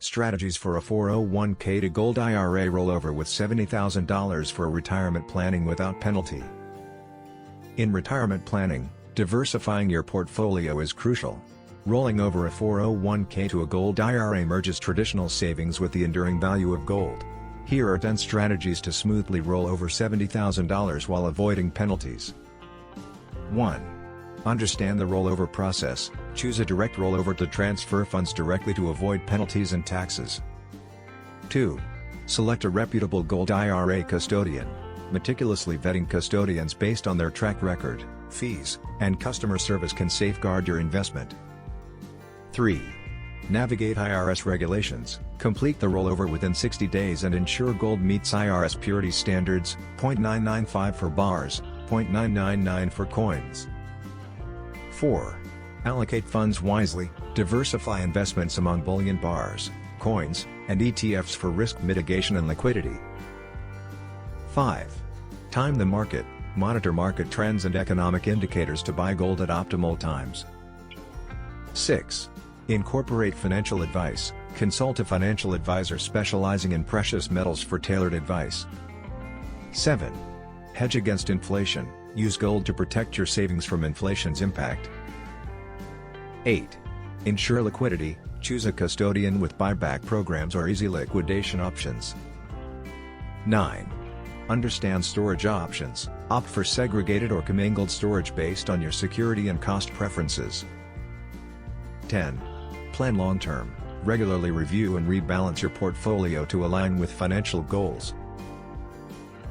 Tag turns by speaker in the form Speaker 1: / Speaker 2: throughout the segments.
Speaker 1: Strategies for a 401k to Gold IRA rollover with $70,000 for retirement planning without penalty. In retirement planning, diversifying your portfolio is crucial. Rolling over a 401k to a Gold IRA merges traditional savings with the enduring value of gold. Here are 10 strategies to smoothly roll over $70,000 while avoiding penalties. 1. Understand the rollover process. Choose a direct rollover to transfer funds directly to avoid penalties and taxes. 2. Select a reputable Gold IRA custodian. Meticulously vetting custodians based on their track record, fees, and customer service can safeguard your investment. 3. Navigate IRS regulations. Complete the rollover within 60 days and ensure gold meets IRS purity standards, 0.995 for bars, 0.999 for coins. 4. Allocate funds wisely. Diversify investments among bullion bars, coins, and ETFs for risk mitigation and liquidity. 5. Time the market. Monitor market trends and economic indicators to buy gold at optimal times. 6. Incorporate financial advice. Consult a financial advisor specializing in precious metals for tailored advice. 7. Hedge against inflation. Use gold to protect your savings from inflation's impact. 8. Ensure liquidity. Choose a custodian with buyback programs or easy liquidation options. 9. Understand storage options. Opt for segregated or commingled storage based on your security and cost preferences. 10. Plan long-term. Regularly review and rebalance your portfolio to align with financial goals.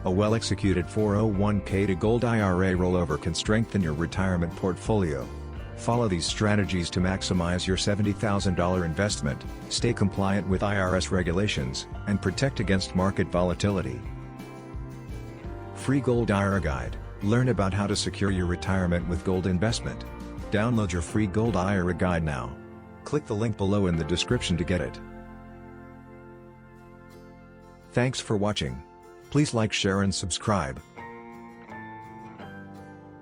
Speaker 1: A well-executed 401k to Gold IRA rollover can strengthen your retirement portfolio. Follow these strategies to maximize your $70,000 investment, stay compliant with IRS regulations, and protect against market volatility. Free Gold IRA Guide. Learn about how to secure your retirement with gold investment. Download your free Gold IRA Guide now. Click the link below in the description to get it. Thanks for watching. Please like, share and subscribe.